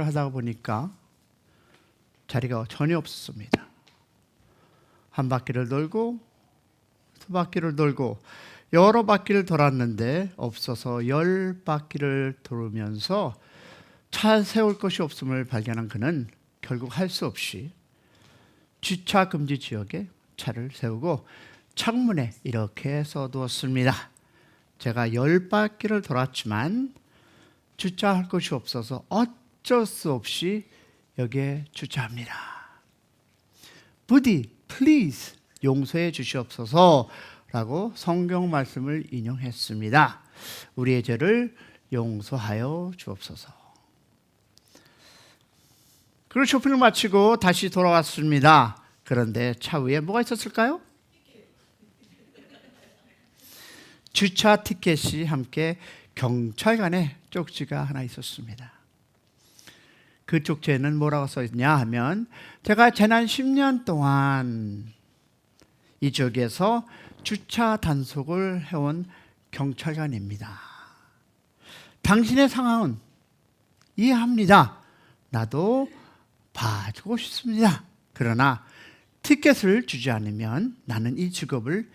하다 보니까 자리가 전혀 없었습니다. 한 바퀴를 돌고 두 바퀴를 돌고 여러 바퀴를 돌았는데 없어서 10바퀴를 돌으면서 차 세울 것이 없음을 발견한 그는 결국 할 수 없이 주차 금지 지역에 차를 세우고 창문에 이렇게 써두었습니다. 제가 10바퀴를 돌았지만 주차할 곳이 없어서 어쩔 수 없이 여기에 주차합니다. 부디 please 용서해 주시옵소서 라고 성경 말씀을 인용했습니다. 우리의 죄를 용서하여 주옵소서. 그리고 쇼핑을 마치고 다시 돌아왔습니다. 그런데 차 위에 뭐가 있었을까요? 주차 티켓이 함께 경찰관의 쪽지가 하나 있었습니다. 그 쪽지에는 뭐라고 써있냐 하면, 제가 지난 10년 동안 이 지역에서 주차 단속을 해온 경찰관입니다. 당신의 상황은 이해합니다. 나도 봐주고 싶습니다. 그러나 티켓을 주지 않으면 나는 이 직업을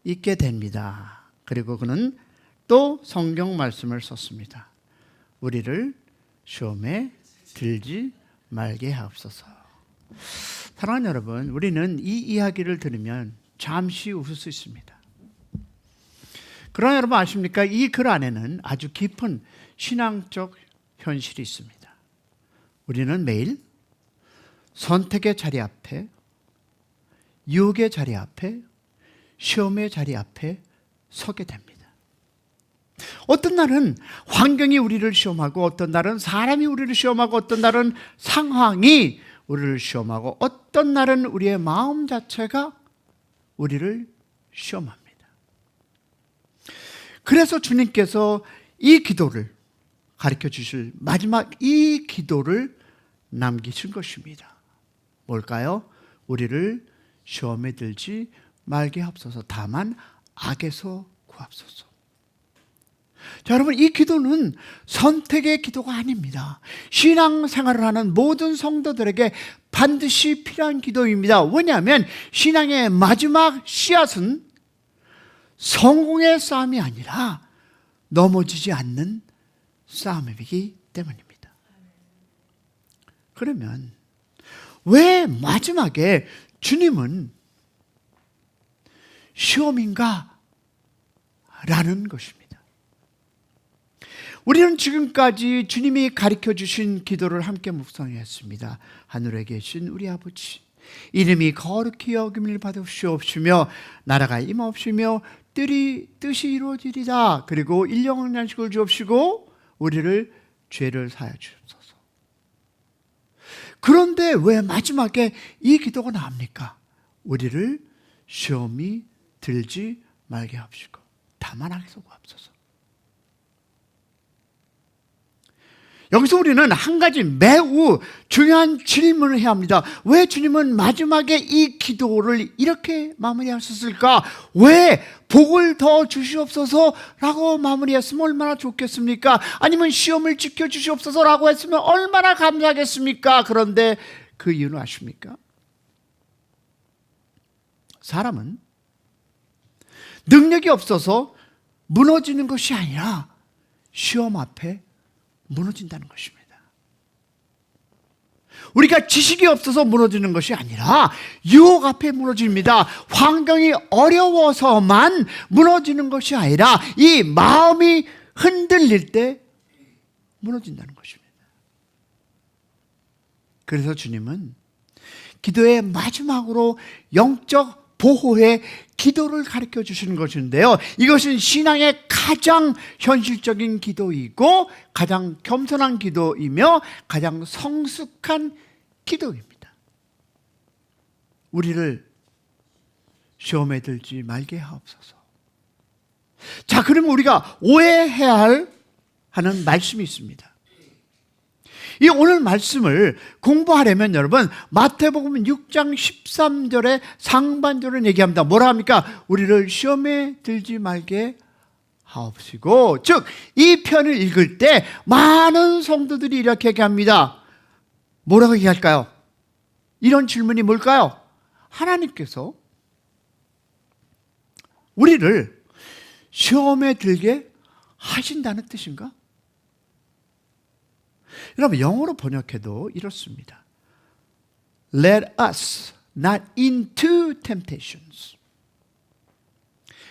잊게 됩니다. 그리고 그는 또 성경 말씀을 썼습니다. 우리를 시험에 들지 말게 하옵소서. 사랑하는 여러분, 우리는 이 이야기를 들으면 잠시 웃을 수 있습니다. 그러나 여러분 아십니까? 이 글 안에는 아주 깊은 신앙적 현실이 있습니다. 우리는 매일 선택의 자리 앞에, 유혹의 자리 앞에, 시험의 자리 앞에 서게 됩니다. 어떤 날은 환경이 우리를 시험하고, 어떤 날은 사람이 우리를 시험하고, 어떤 날은 상황이 우리를 시험하고, 어떤 날은 우리의 마음 자체가 우리를 시험합니다. 그래서 주님께서 이 기도를 가르쳐 주실 마지막 이 기도를 남기신 것입니다. 뭘까요? 우리를 시험에 들지 말게 하옵소서. 다만 악에서 구하옵소서. 자, 여러분, 이 기도는 선택의 기도가 아닙니다. 신앙생활을 하는 모든 성도들에게 반드시 필요한 기도입니다. 왜냐하면 신앙의 마지막 씨앗은 성공의 싸움이 아니라 넘어지지 않는 싸움이기 때문입니다. 그러면 왜 마지막에 주님은 시험인가? 라는 것입니다. 우리는 지금까지 주님이 가르쳐 주신 기도를 함께 묵상했습니다. 하늘에 계신 우리 아버지, 이름이 거룩히 여김을 받으시옵시며 나라가 임하옵시며 뜻이 이루어지리다. 그리고 일용할 양식을 주옵시고 우리를 죄를 사하여 주옵소서. 그런데 왜 마지막에 이 기도가 나옵니까? 우리를 시험이 들지 말게 하옵시고 다만 악에서 구하옵소서. 여기서 우리는 한 가지 매우 중요한 질문을 해야 합니다. 왜 주님은 마지막에 이 기도를 이렇게 마무리하셨을까? 왜 복을 더 주시옵소서라고 마무리했으면 얼마나 좋겠습니까? 아니면 시험을 지켜주시옵소서라고 했으면 얼마나 감사하겠습니까? 그런데 그 이유는 아십니까? 사람은 능력이 없어서 무너지는 것이 아니라 시험 앞에 무너진다는 것입니다. 우리가 지식이 없어서 무너지는 것이 아니라 유혹 앞에 무너집니다. 환경이 어려워서만 무너지는 것이 아니라 이 마음이 흔들릴 때 무너진다는 것입니다. 그래서 주님은 기도의 마지막으로 영적 보호의 기도를 가르쳐 주시는 것인데요, 이것은 신앙의 가장 현실적인 기도이고 가장 겸손한 기도이며 가장 성숙한 기도입니다. 우리를 시험에 들지 말게 하옵소서. 자, 그러면 우리가 오해해야 하는 말씀이 있습니다. 이 오늘 말씀을 공부하려면 여러분 마태복음 6장 13절의 상반절을 얘기합니다. 뭐라 합니까? 우리를 시험에 들지 말게 하옵시고, 즉 이 편을 읽을 때 많은 성도들이 이렇게 얘기합니다. 뭐라고 얘기할까요? 이런 질문이 뭘까요? 하나님께서 우리를 시험에 들게 하신다는 뜻인가? 여러분, 영어로 번역해도 이렇습니다. Let us not into temptations.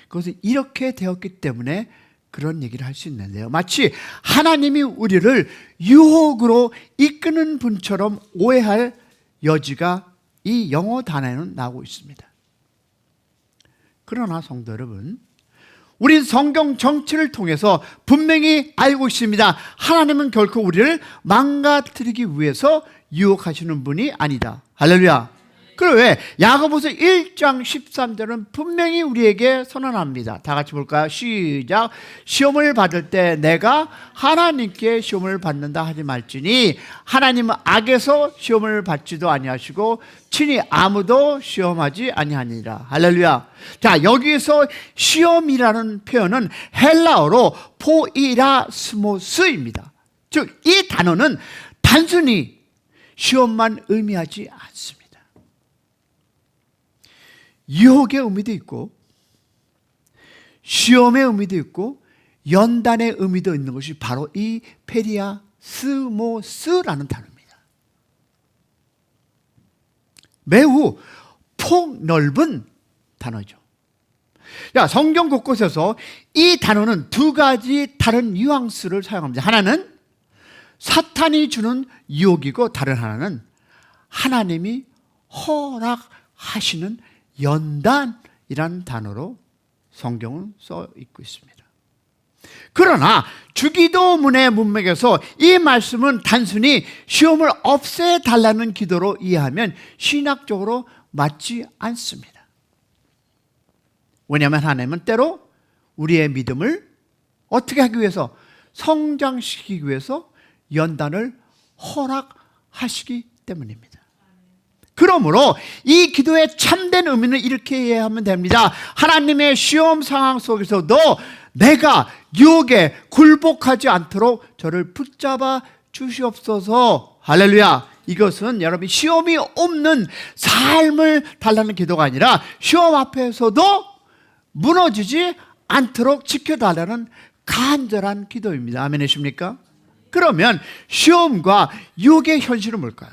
그것은 이렇게 되었기 때문에 그런 얘기를 할 수 있는데요. 마치 하나님이 우리를 유혹으로 이끄는 분처럼 오해할 여지가 이 영어 단어에는 나오고 있습니다. 그러나 성도 여러분, 우린 성경 전체를 통해서 분명히 알고 있습니다. 하나님은 결코 우리를 망가뜨리기 위해서 유혹하시는 분이 아니다. 할렐루야. 그럼 왜? 야고보서 1장 13절은 분명히 우리에게 선언합니다. 다 같이 볼까요? 시작. 시험을 받을 때 내가 하나님께 시험을 받는다 하지 말지니 하나님은 악에서 시험을 받지도 아니하시고 친히 아무도 시험하지 아니하니라. 할렐루야. 자, 여기서 시험이라는 표현은 헬라어로 포이라스모스입니다. 즉, 이 단어는 단순히 시험만 의미하지 않습니다. 유혹의 의미도 있고 시험의 의미도 있고 연단의 의미도 있는 것이 바로 이 페리아스모스라는 단어입니다. 매우 폭넓은 단어죠. 성경 곳곳에서 이 단어는 두 가지 다른 뉘앙스를 사용합니다. 하나는 사탄이 주는 유혹이고 다른 하나는 하나님이 허락하시는 연단이라는 단어로 성경은 써 있고 있습니다. 그러나 주기도문의 문맥에서 이 말씀은 단순히 시험을 없애달라는 기도로 이해하면 신학적으로 맞지 않습니다. 왜냐하면 하나님은 때로 우리의 믿음을 어떻게 하기 위해서, 성장시키기 위해서 연단을 허락하시기 때문입니다. 그러므로 이 기도의 참된 의미는 이렇게 이해하면 됩니다. 하나님의 시험 상황 속에서도 내가 유혹에 굴복하지 않도록 저를 붙잡아 주시옵소서. 할렐루야. 이것은 여러분 시험이 없는 삶을 달라는 기도가 아니라 시험 앞에서도 무너지지 않도록 지켜달라는 간절한 기도입니다. 아멘이십니까? 그러면 시험과 유혹의 현실은 뭘까요?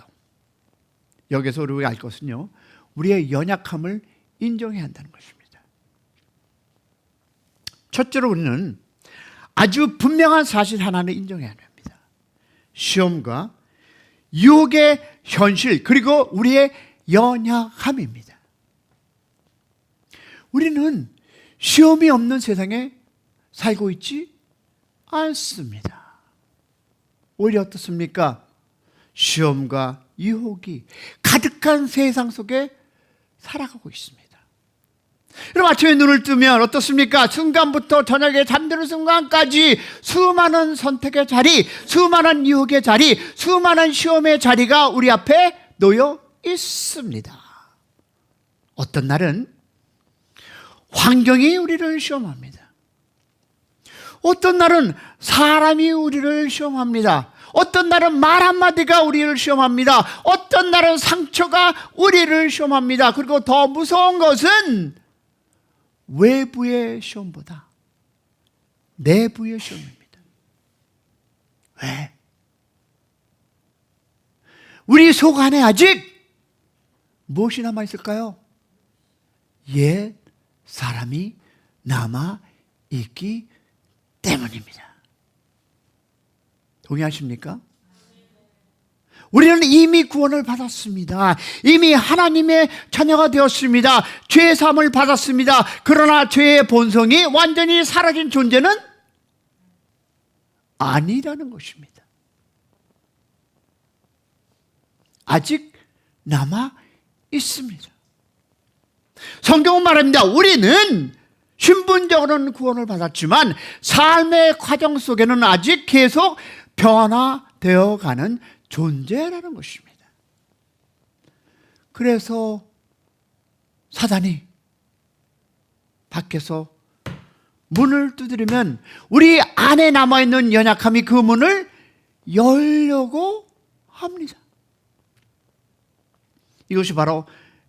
여기서 우리가 알 것은요, 우리의 연약함을 인정해야 한다는 것입니다. 첫째로 우리는 아주 분명한 사실 하나를 인정해야 합니다. 시험과 유혹의 현실, 그리고 우리의 연약함입니다. 우리는 시험이 없는 세상에 살고 있지 않습니다. 오히려 어떻습니까? 시험과 유혹이 가득한 세상 속에 살아가고 있습니다. 여러분, 아침에 눈을 뜨면 어떻습니까? 순간부터 저녁에 잠드는 순간까지 수많은 선택의 자리, 수많은 유혹의 자리, 수많은 시험의 자리가 우리 앞에 놓여 있습니다. 어떤 날은 환경이 우리를 시험합니다. 어떤 날은 사람이 우리를 시험합니다. 어떤 날은 말 한마디가 우리를 시험합니다. 어떤 날은 상처가 우리를 시험합니다. 그리고 더 무서운 것은 외부의 시험보다 내부의 시험입니다. 왜? 우리 속 안에 아직 무엇이 남아있을까요? 옛 사람이 남아있기 때문입니다. 동의하십니까? 우리는 이미 구원을 받았습니다. 이미 하나님의 자녀가 되었습니다. 죄의 사함을 받았습니다. 그러나 죄의 본성이 완전히 사라진 존재는 아니라는 것입니다. 아직 남아 있습니다. 성경은 말합니다. 우리는 신분적으로는 구원을 받았지만 삶의 과정 속에는 아직 계속 변화되어 가는 존재라는 것입니다. 그래서 사단이 밖에서 문을 두드리면 우리 안에 남아있는 연약함이 그 문을 열려고 합니다. 이것이 바로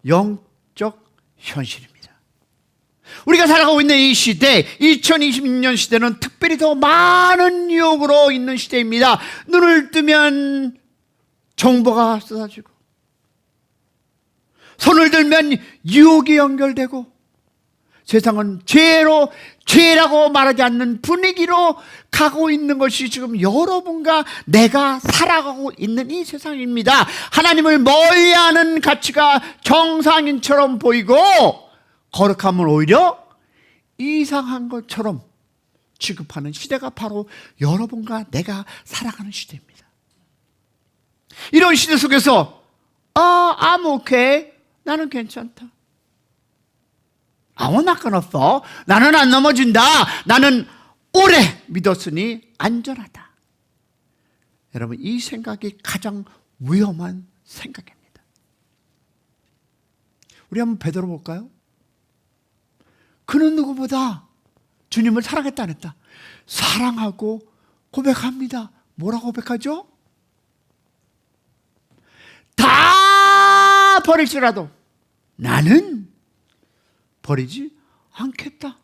영적 현실입니다. 우리가 살아가고 있는 이 시대, 2026년 시대는 특별히 더 많은 유혹으로 있는 시대입니다. 눈을 뜨면 정보가 쏟아지고, 손을 들면 유혹이 연결되고, 세상은 죄라고 말하지 않는 분위기로 가고 있는 것이 지금 여러분과 내가 살아가고 있는 이 세상입니다. 하나님을 멀리하는 가치가 정상인처럼 보이고, 거룩함은 오히려 이상한 것처럼 취급하는 시대가 바로 여러분과 내가 살아가는 시대입니다. 이런 시대 속에서 I'm okay, 나는 괜찮다, I will not gonna fall, 나는 안 넘어진다, 나는 오래 믿었으니 안전하다. 여러분, 이 생각이 가장 위험한 생각입니다. 우리 한번 베드로 볼까요? 그는 누구보다 주님을 사랑했다 안 했다? 사랑하고 고백합니다. 뭐라고 고백하죠? 다 버릴지라도 나는 버리지 않겠다.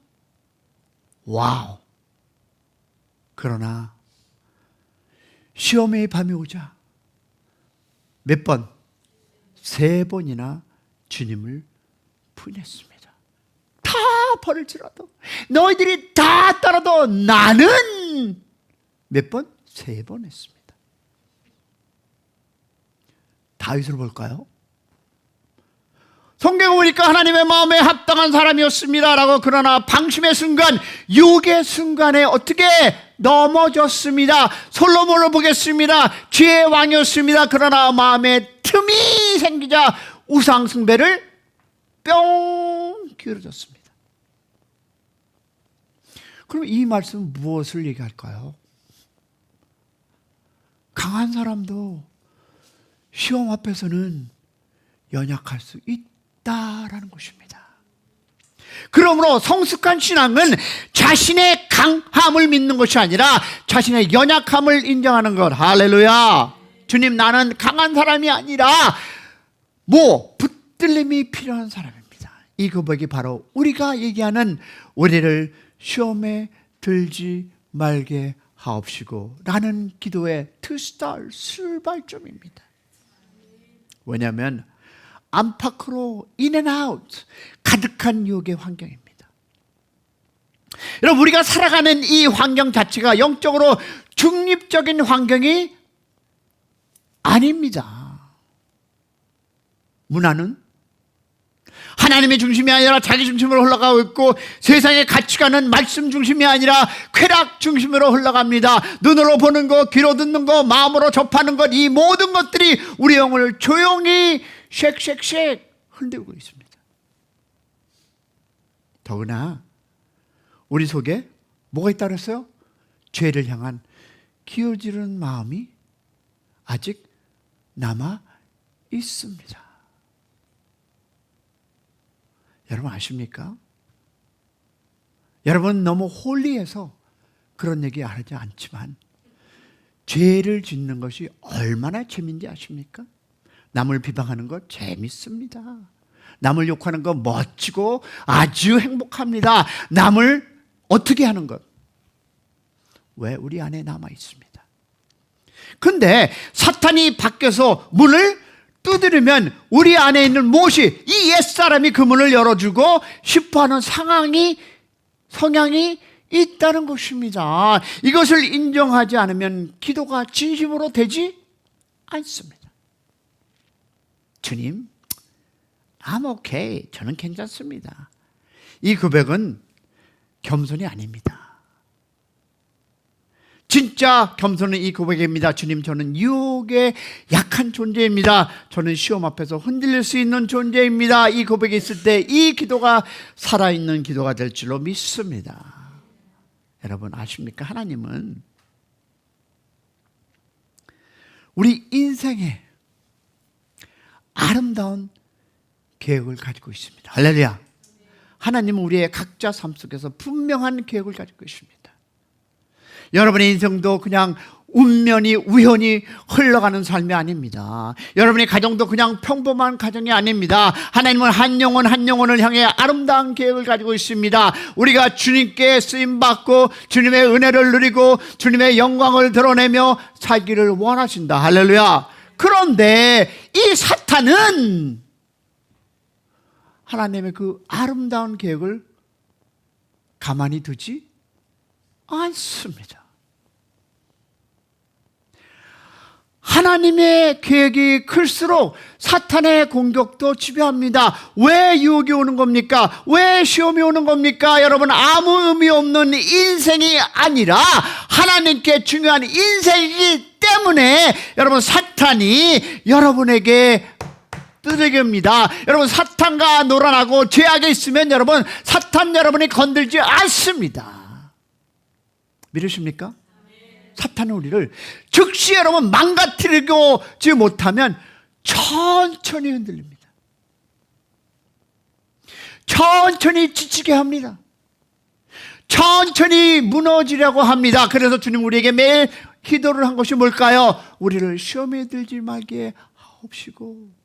와우. 그러나 시험의 밤이 오자 몇 번? 3번이나 주님을 부인했습니다. 다 버릴지라도, 너희들이 다 따라도 나는 몇 번? 3번 했습니다. 다윗을 볼까요? 성경을 보니까 하나님의 마음에 합당한 사람이었습니다 라고, 그러나 방심의 순간, 유혹의 순간에 어떻게 넘어졌습니다. 솔로몬을 보겠습니다. 지혜의 왕이었습니다. 그러나 마음에 틈이 생기자 우상 숭배를 뿅 기울어졌습니다. 그럼 이 말씀은 무엇을 얘기할까요? 강한 사람도 시험 앞에서는 연약할 수 있다라는 것입니다. 그러므로 성숙한 신앙은 자신의 강함을 믿는 것이 아니라 자신의 연약함을 인정하는 것. 할렐루야. 주님, 나는 강한 사람이 아니라 붙들림이 필요한 사람입니다. 이 고백이 바로 우리가 얘기하는 우리를 시험에 들지 말게 하옵시고 라는 기도의 투스타일 출발점입니다. 왜냐하면 안팎으로 인앤아웃 가득한 유혹의 환경입니다. 여러분, 우리가 살아가는 이 환경 자체가 영적으로 중립적인 환경이 아닙니다. 문화는 하나님의 중심이 아니라 자기 중심으로 흘러가고 있고, 세상의 가치관은 말씀 중심이 아니라 쾌락 중심으로 흘러갑니다. 눈으로 보는 것, 귀로 듣는 것, 마음으로 접하는 것, 이 모든 것들이 우리 영혼을 조용히 쉑쉑쉑 흔들고 있습니다. 더구나 우리 속에 뭐가 있다고 그랬어요? 죄를 향한 기울지는 마음이 아직 남아 있습니다. 여러분 아십니까? 여러분 너무 홀리해서 그런 얘기 하지 않지만 죄를 짓는 것이 얼마나 재미인지 아십니까? 남을 비방하는 것 재밌습니다. 남을 욕하는 것 멋지고 아주 행복합니다. 남을 어떻게 하는 것, 왜 우리 안에 남아 있습니다. 근데 사탄이 밖에서 문을 두드리면 우리 안에 있는 무엇이, 이 옛사람이 그 문을 열어주고 싶어하는 성향이 있다는 것입니다. 이것을 인정하지 않으면 기도가 진심으로 되지 않습니다. 주님, I'm okay, 저는 괜찮습니다. 이 고백은 겸손이 아닙니다. 진짜 겸손은 이 고백입니다. 주님, 저는 유혹에 약한 존재입니다. 저는 시험 앞에서 흔들릴 수 있는 존재입니다. 이 고백이 있을 때 이 기도가 살아있는 기도가 될 줄로 믿습니다. 여러분 아십니까? 하나님은 우리 인생에 아름다운 계획을 가지고 있습니다. 할렐루야. 하나님은 우리의 각자 삶 속에서 분명한 계획을 가지고 있습니다. 여러분의 인생도 그냥 운명이 우연히 흘러가는 삶이 아닙니다. 여러분의 가정도 그냥 평범한 가정이 아닙니다. 하나님은 한 영혼 한 영혼을 향해 아름다운 계획을 가지고 있습니다. 우리가 주님께 쓰임받고 주님의 은혜를 누리고 주님의 영광을 드러내며 살기를 원하신다. 할렐루야. 그런데 이 사탄은 하나님의 그 아름다운 계획을 가만히 두지 않습니다. 하나님의 계획이 클수록 사탄의 공격도 지배합니다. 왜 유혹이 오는 겁니까? 왜 시험이 오는 겁니까? 여러분, 아무 의미 없는 인생이 아니라 하나님께 중요한 인생이기 때문에 여러분, 사탄이 여러분에게 뜨개입니다. 여러분, 사탄과 놀아나고 죄악에 있으면 여러분, 사탄 여러분이 건들지 않습니다. 믿으십니까? 사탄은 우리를 즉시 여러분 망가뜨리지 못하면 천천히 흔들립니다. 천천히 지치게 합니다. 천천히 무너지려고 합니다. 그래서 주님 우리에게 매일 기도를 한 것이 뭘까요? 우리를 시험에 들지 말게 하옵시고.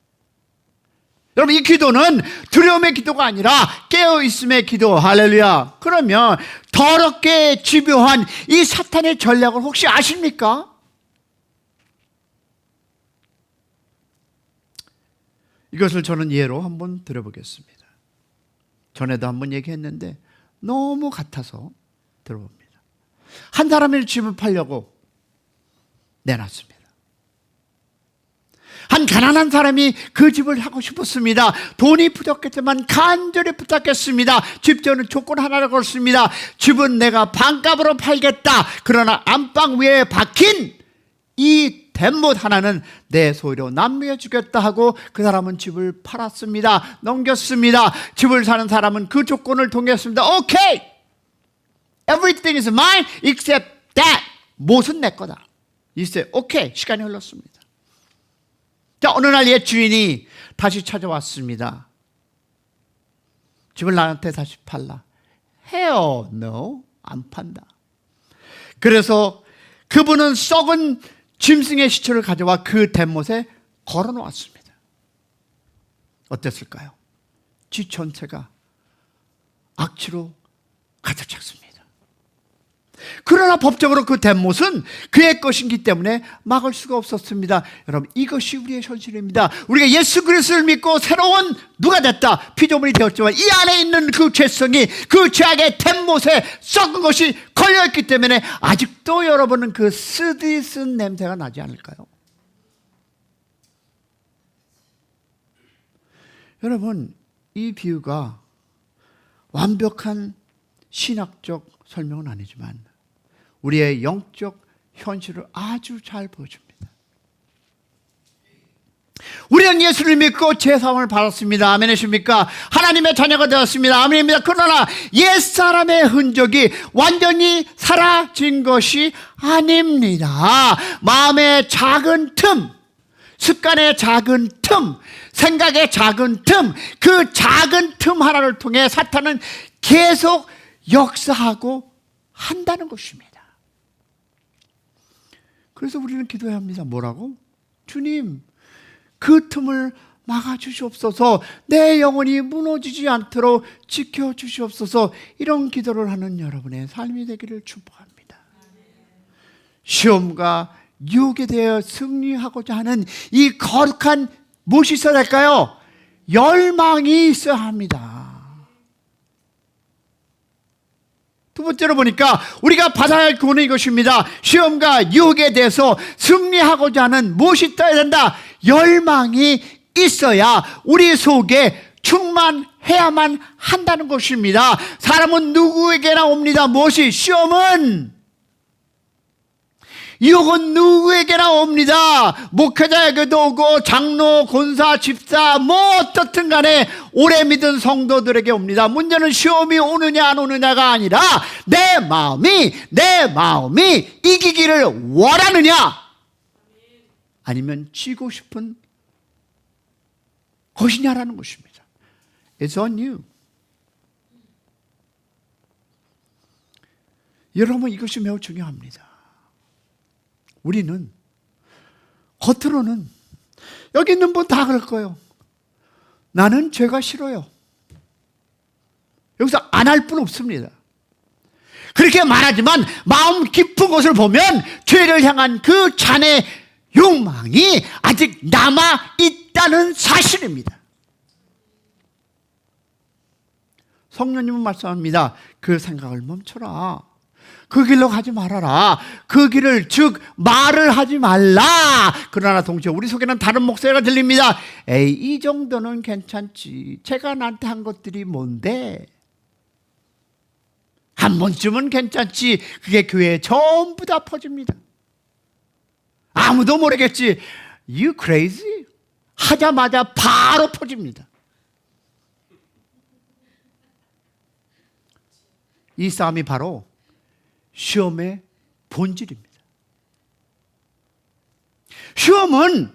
여러분, 이 기도는 두려움의 기도가 아니라 깨어있음의 기도. 할렐루야. 그러면 더럽게 집요한 이 사탄의 전략을 혹시 아십니까? 이것을 저는 예로 한번 들어보겠습니다. 전에도 한번 얘기했는데 너무 같아서 들어봅니다. 한 사람의 집을 팔려고 내놨습니다. 한 가난한 사람이 그 집을 하고 싶었습니다. 돈이 부족했지만 간절히 부탁했습니다. 집주인은 조건 하나를 걸었습니다. 집은 내가 반값으로 팔겠다. 그러나 안방 위에 박힌 이 덴못 하나는 내 소유로 남겨 주겠다 하고 그 사람은 집을 팔았습니다. 넘겼습니다. 집을 사는 사람은 그 조건을 동의했습니다. 오케이! Everything is mine except that. 못은 내 거다. 이제 오케이. 시간이 흘렀습니다. 자, 어느 날 옛 주인이 다시 찾아왔습니다. 집을 나한테 다시 팔라. 해요. No, 안 판다. 그래서 그분은 썩은 짐승의 시체를 가져와 그 덴못에 걸어 놓았습니다. 어땠을까요? 집 전체가 악취로 가득 찼습니다. 그러나 법적으로 그 덴못은 그의 것이기 때문에 막을 수가 없었습니다. 여러분, 이것이 우리의 현실입니다. 우리가 예수 그리스도를 믿고 새로운 누가 됐다, 피조물이 되었지만 이 안에 있는 그 죄성이 그 죄악의 덴못에 썩은 것이 걸려있기 때문에 아직도 여러분은 그 쓰디쓴 냄새가 나지 않을까요? 여러분, 이 비유가 완벽한 신학적 설명은 아니지만 우리의 영적 현실을 아주 잘 보여줍니다. 우리는 예수를 믿고 죄사함을 받았습니다. 아멘이십니까? 하나님의 자녀가 되었습니다. 아멘입니다. 그러나 옛사람의 흔적이 완전히 사라진 것이 아닙니다. 마음의 작은 틈, 습관의 작은 틈, 생각의 작은 틈, 그 작은 틈 하나를 통해 사탄은 계속 역사하고 한다는 것입니다. 그래서 우리는 기도해야 합니다. 뭐라고? 주님, 그 틈을 막아주시옵소서. 내 영혼이 무너지지 않도록 지켜주시옵소서. 이런 기도를 하는 여러분의 삶이 되기를 축복합니다. 시험과 유혹에 대해 승리하고자 하는 이 거룩한 무엇이 있어야 될까요? 열망이 있어야 합니다. 두 번째로 보니까 우리가 받아야 할 교훈은 이것입니다. 시험과 유혹에 대해서 승리하고자 하는 무엇이 있어야 된다? 열망이 있어야 우리 속에 충만해야만 한다는 것입니다. 사람은 누구에게나 옵니다. 무엇이? 시험은, 유혹은 누구에게나 옵니다. 목회자에게도 오고 장로, 권사, 집사 뭐 어떻든 간에 오래 믿은 성도들에게 옵니다. 문제는 시험이 오느냐 안 오느냐가 아니라 내 마음이 이기기를 원하느냐 아니면 지고 싶은 것이냐라는 것입니다. It's on you. 여러분, 이것이 매우 중요합니다. 우리는 겉으로는 여기 있는 분 다 그럴 거예요. 나는 죄가 싫어요. 여기서 안 할 분 없습니다. 그렇게 말하지만 마음 깊은 곳을 보면 죄를 향한 그 잔의 욕망이 아직 남아 있다는 사실입니다. 성령님은 말씀합니다. 그 생각을 멈춰라. 그 길로 가지 말아라. 그 길을 즉 말을 하지 말라. 그러나 동시에 우리 속에는 다른 목소리가 들립니다. 에이, 이 정도는 괜찮지. 제가 나한테 한 것들이 뭔데? 한 번쯤은 괜찮지. 그게 교회에 전부 다 퍼집니다. 아무도 모르겠지. You crazy? 하자마자 바로 퍼집니다. 이 싸움이 바로 시험의 본질입니다. 시험은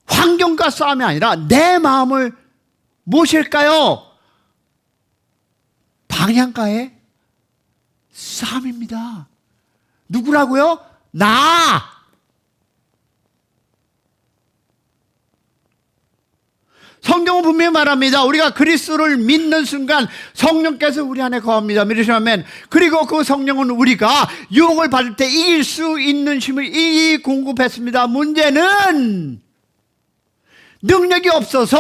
환경과 싸움이 아니라 내 마음을 무엇일까요? 방향과의 싸움입니다. 누구라고요? 나! 성경은 분명히 말합니다. 우리가 그리스도를 믿는 순간 성령께서 우리 안에 거합니다. 믿으시면 그리고 그 성령은 우리가 유혹을 받을 때 이길 수 있는 힘을 이기 공급했습니다. 문제는 능력이 없어서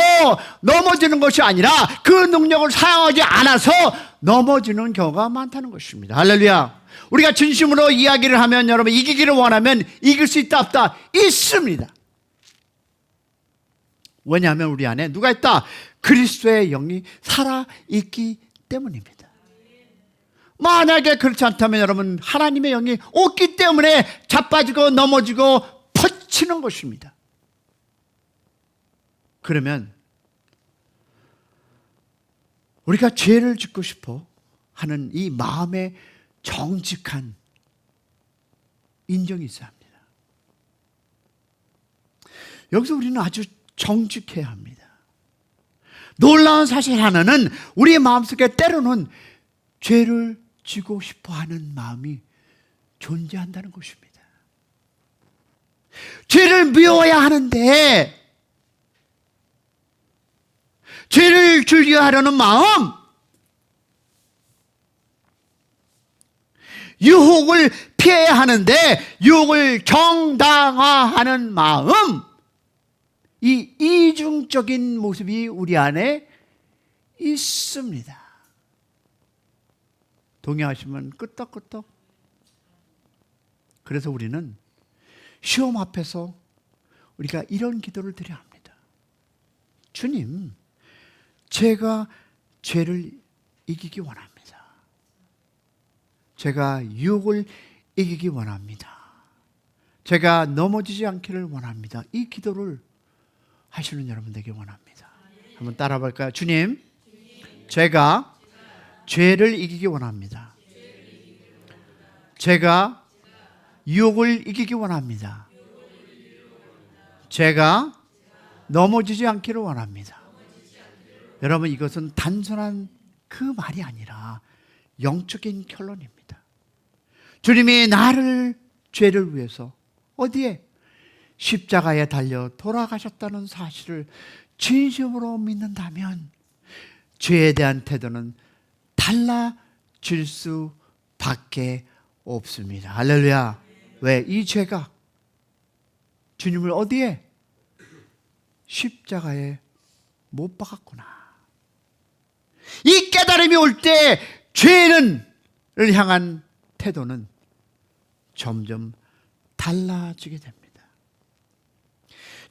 넘어지는 것이 아니라 그 능력을 사용하지 않아서 넘어지는 경우가 많다는 것입니다. 할렐루야. 우리가 진심으로 이야기를 하면 여러분 이기기를 원하면 이길 수 있다 없다? 있습니다. 왜냐하면 우리 안에 누가 있다? 그리스도의 영이 살아있기 때문입니다. 만약에 그렇지 않다면 여러분 하나님의 영이 없기 때문에 자빠지고 넘어지고 퍼치는 것입니다. 그러면 우리가 죄를 짓고 싶어 하는 이 마음의 정직한 인정이 있어야 합니다. 여기서 우리는 아주 정직해야 합니다. 놀라운 사실 하나는 우리 마음속에 때로는 죄를 지고 싶어하는 마음이 존재한다는 것입니다. 죄를 미워야 하는데 죄를 즐겨하려는 마음, 유혹을 피해야 하는데 유혹을 정당화하는 마음, 이 이중적인 모습이 우리 안에 있습니다. 동의하시면 끄떡끄떡. 그래서 우리는 시험 앞에서 우리가 이런 기도를 드려야 합니다. 주님, 제가 죄를 이기기 원합니다. 제가 유혹을 이기기 원합니다. 제가 넘어지지 않기를 원합니다. 이 기도를 하시는 여러분 되길 원합니다. 한번 따라 볼까요? 주님, 제가 죄를 이기기 원합니다. 제가 유혹을 이기기 원합니다. 제가 넘어지지 않기를 원합니다. 여러분, 이것은 단순한 그 말이 아니라 영적인 결론입니다. 주님이 나를 죄를 위해서 어디에? 십자가에 달려 돌아가셨다는 사실을 진심으로 믿는다면 죄에 대한 태도는 달라질 수밖에 없습니다. 할렐루야. 왜? 이 죄가 주님을 어디에? 십자가에 못 박았구나. 이 깨달음이 올 때 죄를 향한 태도는 점점 달라지게 됩니다.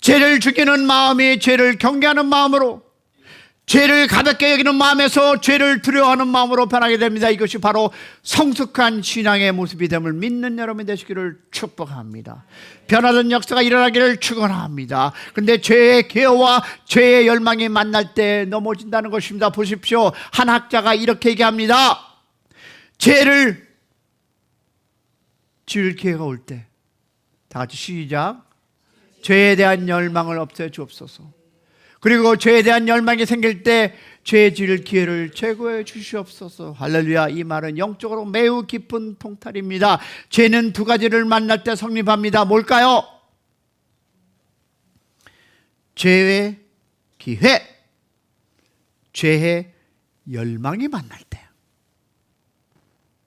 죄를 죽이는 마음이 죄를 경계하는 마음으로, 죄를 가볍게 여기는 마음에서 죄를 두려워하는 마음으로 변하게 됩니다. 이것이 바로 성숙한 신앙의 모습이 됨을 믿는 여러분이 되시기를 축복합니다. 변화된 역사가 일어나기를 축원합니다. 그런데 죄의 계어와 죄의 열망이 만날 때 넘어진다는 것입니다. 보십시오. 한 학자가 이렇게 얘기합니다. 죄를 지을 기회가 올 때, 다 같이 시작. 죄에 대한 열망을 없애 주옵소서. 그리고 죄에 대한 열망이 생길 때 죄 지을 기회를 제거해 주시옵소서. 할렐루야. 이 말은 영적으로 매우 깊은 통찰입니다. 죄는 두 가지를 만날 때 성립합니다. 뭘까요? 죄의 기회, 죄의 열망이 만날 때.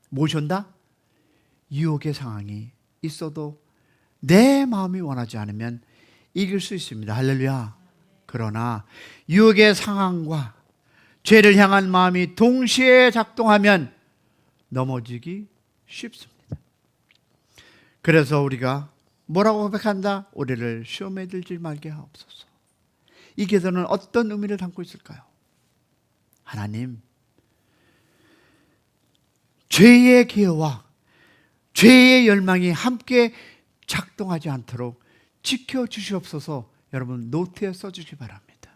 무엇이 온다? 유혹의 상황이 있어도 내 마음이 원하지 않으면 이길 수 있습니다. 할렐루야. 그러나 유혹의 상황과 죄를 향한 마음이 동시에 작동하면 넘어지기 쉽습니다. 그래서 우리가 뭐라고 고백한다? 우리를 시험에 들지 말게 하옵소서. 이 기도는 어떤 의미를 담고 있을까요? 하나님, 죄의 기회와 죄의 열망이 함께 작동하지 않도록 지켜주시옵소서. 여러분 노트에 써주시기 바랍니다.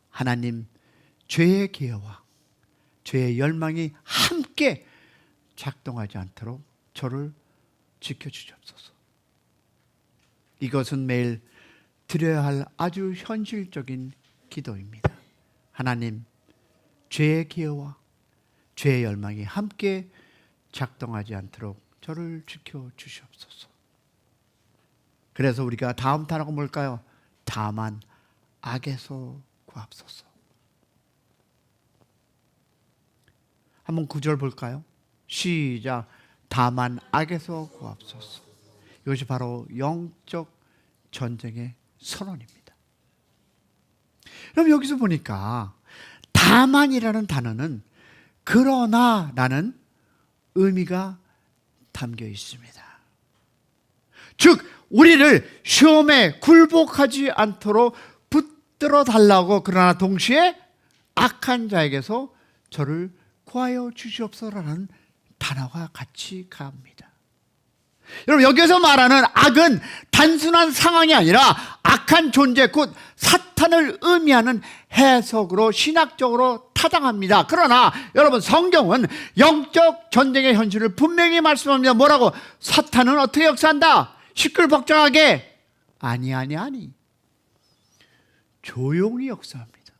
하나님, 죄의 기회와 죄의 열망이 함께 작동하지 않도록 저를 지켜주시옵소서. 이것은 매일 드려야 할 아주 현실적인 기도입니다. 하나님, 죄의 기회와 죄의 열망이 함께 작동하지 않도록 저를 지켜주시옵소서. 그래서 우리가 다음 단어가 뭘까요? 다만 악에서 구하옵소서. 한번 구절 볼까요? 시작. 다만 악에서 구하옵소서. 이것이 바로 영적 전쟁의 선언입니다. 그럼 여기서 보니까 다만이라는 단어는 그러나라는 의미가 담겨 있습니다. 즉 우리를 시험에 굴복하지 않도록 붙들어 달라고, 그러나 동시에 악한 자에게서 저를 구하여 주시옵소서라는 단어가 같이 갑니다. 여러분, 여기서 말하는 악은 단순한 상황이 아니라 악한 존재, 곧 사탄을 의미하는 해석으로 신학적으로 타당합니다. 그러나 여러분, 성경은 영적 전쟁의 현실을 분명히 말씀합니다. 뭐라고? 사탄은 어떻게 역사한다? 시끌벅적하게? 아니. 조용히 역사합니다.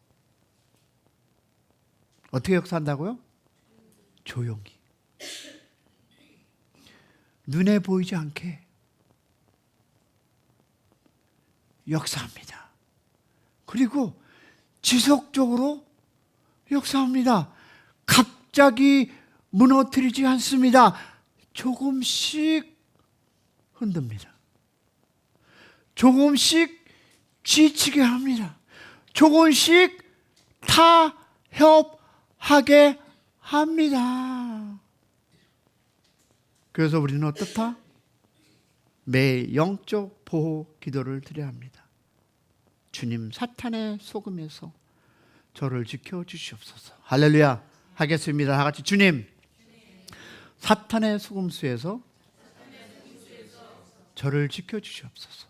어떻게 역사한다고요? 조용히. 눈에 보이지 않게 역사합니다. 그리고 지속적으로 역사합니다. 갑자기 무너뜨리지 않습니다. 조금씩 흔듭니다. 조금씩 지치게 합니다. 조금씩 타협하게 합니다. 그래서 우리는 어떻다? 매일 영적 보호 기도를 드려야 합니다. 주님, 사탄의 속임에서 저를 지켜주시옵소서. 할렐루야. 하겠습니다. 다 같이. 주님, 사탄의 속임수에서 저를 지켜주시옵소서.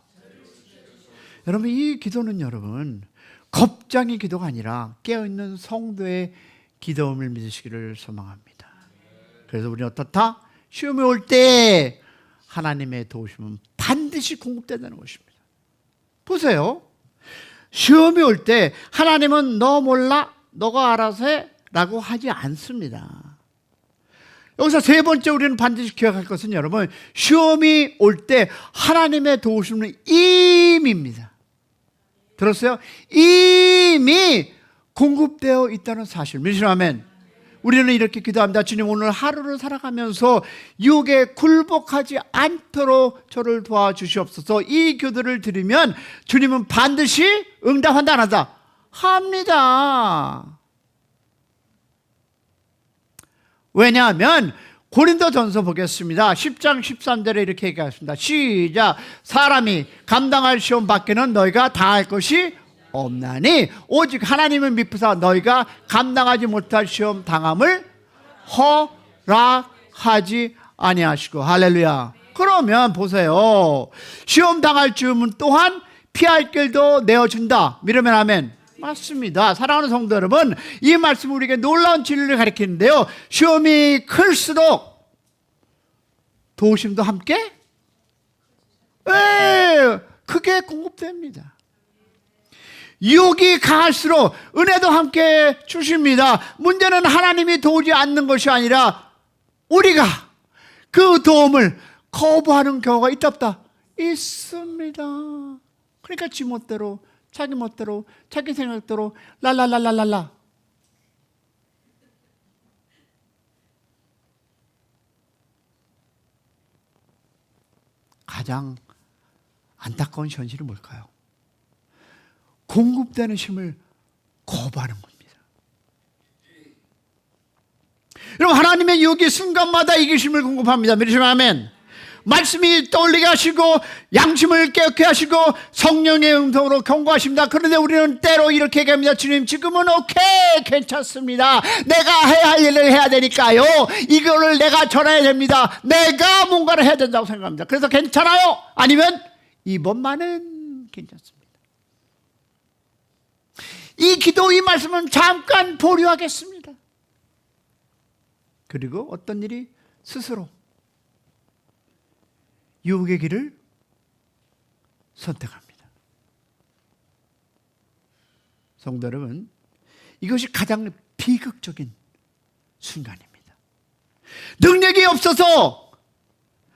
여러분, 이 기도는 여러분 겁장의 기도가 아니라 깨어있는 성도의 기도음을 믿으시기를 소망합니다. 그래서 우리는 어떻다? 시험이 올 때 하나님의 도우심은 반드시 공급된다는 것입니다. 보세요. 시험이 올 때 하나님은 너 몰라? 너가 알아서 해? 라고 하지 않습니다. 여기서 세 번째 우리는 반드시 기억할 것은 여러분, 시험이 올 때 하나님의 도우심은 임입니다. 들었어요? 이미 공급되어 있다는 사실. 믿으시면 우리는 이렇게 기도합니다. 주님, 오늘 하루를 살아가면서 유혹에 굴복하지 않도록 저를 도와주시옵소서. 이 기도를 드리면 주님은 반드시 응답한다, 안 한다? 합니다. 왜냐하면 고린도전서 보겠습니다. 10장 13절에 이렇게 얘기하셨습니다. 시작. 사람이 감당할 시험 밖에는 너희가 당할 것이 없나니 오직 하나님을 믿으사 너희가 감당하지 못할 시험 당함을 허락하지 아니하시고. 할렐루야. 그러면 보세요. 시험 당할 즈음은 또한 피할 길도 내어준다. 믿으면 아멘. 맞습니다. 사랑하는 성도 여러분, 이 말씀은 우리에게 놀라운 진리를 가리키는데요, 시험이 클수록 도우심도 함께 크게 공급됩니다. 유혹이 강할수록 은혜도 함께 주십니다. 문제는 하나님이 도우지 않는 것이 아니라 우리가 그 도움을 거부하는 경우가 있다 없다? 있습니다. 그러니까 지 멋대로, 자기 멋대로, 자기 생각대로 랄랄랄랄랄라. 가장 안타까운 현실은 뭘까요? 공급되는 힘을 거부하는 겁니다. 여러분, 하나님의 유혹이 순간마다 이기심을 공급합니다. 믿으시면 아멘. 말씀이 떠올리게 하시고 양심을 깨닫게 하시고 성령의 음성으로 경고하십니다. 그런데 우리는 때로 이렇게 얘기합니다. 주님, 지금은 오케이, 괜찮습니다. 내가 해야 할 일을 해야 되니까요. 이거를 내가 전해야 됩니다. 내가 뭔가를 해야 된다고 생각합니다. 그래서 괜찮아요? 아니면 이번만은 괜찮습니다. 이 기도, 이 말씀은 잠깐 보류하겠습니다. 그리고 어떤 일이 스스로 유혹의 길을 선택합니다. 성도 여러분, 이것이 가장 비극적인 순간입니다. 능력이 없어서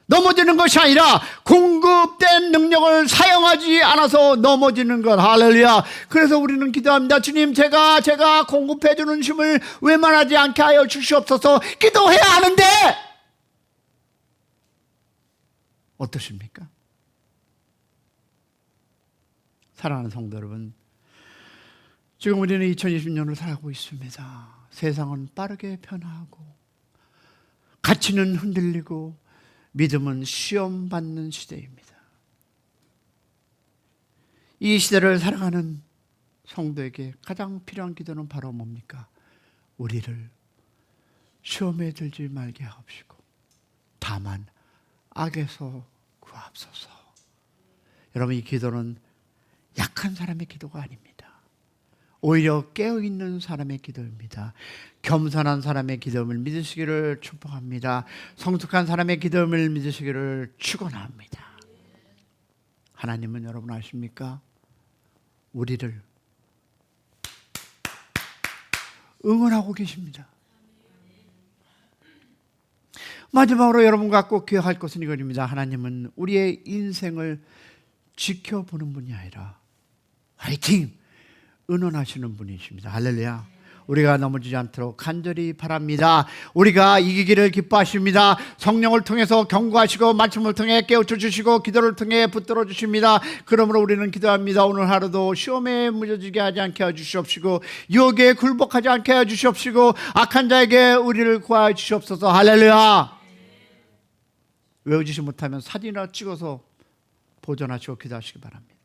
넘어지는 것이 아니라 공급된 능력을 사용하지 않아서 넘어지는 것. 할렐루야. 그래서 우리는 기도합니다. 주님, 제가 공급해 주는 힘을 웬만하지 않게 하여 주시옵소서. 기도해야 하는데 어떠십니까? 사랑하는 성도 여러분, 지금 우리는 2020년을 살아가고 있습니다. 세상은 빠르게 변화하고 가치는 흔들리고 믿음은 시험받는 시대입니다. 이 시대를 살아가는 성도에게 가장 필요한 기도는 바로 뭡니까? 우리를 시험에 들지 말게 하옵시고 다만 악에서 구하옵소서. 여러분, 이 기도는 약한 사람의 기도가 아닙니다. 오히려 깨어있는 사람의 기도입니다. 겸손한 사람의 기도임을 믿으시기를 축복합니다. 성숙한 사람의 기도임을 믿으시기를 축원합니다. 하나님은 여러분 아십니까? 우리를 응원하고 계십니다. 마지막으로 여러분과 꼭 기억할 것은 이것입니다. 하나님은 우리의 인생을 지켜보는 분이 아니라 화이팅! 은원하시는 분이십니다. 할렐루야. 우리가 넘어지지 않도록 간절히 바랍니다. 우리가 이기기를 기뻐하십니다. 성령을 통해서 경고하시고 말씀을 통해 깨우쳐 주시고 기도를 통해 붙들어 주십니다. 그러므로 우리는 기도합니다. 오늘 하루도 시험에 무뎌지게 하지 않게 해주시옵시고 유혹에 굴복하지 않게 해주시옵시고 악한 자에게 우리를 구하여 주시옵소서. 할렐루야. 외우지 못하면 사진이나 찍어서 보존하시고 기도하시기 바랍니다.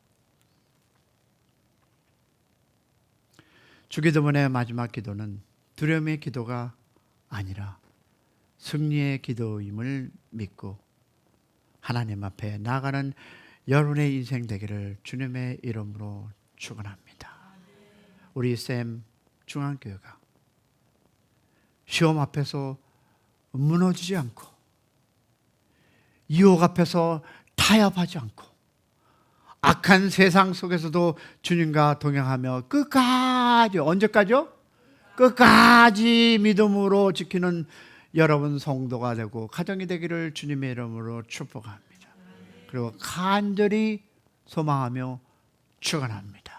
주기도문의 마지막 기도는 두려움의 기도가 아니라 승리의 기도임을 믿고 하나님 앞에 나아가는 여러분의 인생 되기를 주님의 이름으로 축원합니다. 우리 샘 중앙교회가 시험 앞에서 무너지지 않고 유혹 앞에서 타협하지 않고 악한 세상 속에서도 주님과 동행하며 끝까지, 언제까지요? 끝까지 믿음으로 지키는 여러분 성도가 되고 가정이 되기를 주님의 이름으로 축복합니다. 그리고 간절히 소망하며 축원합니다.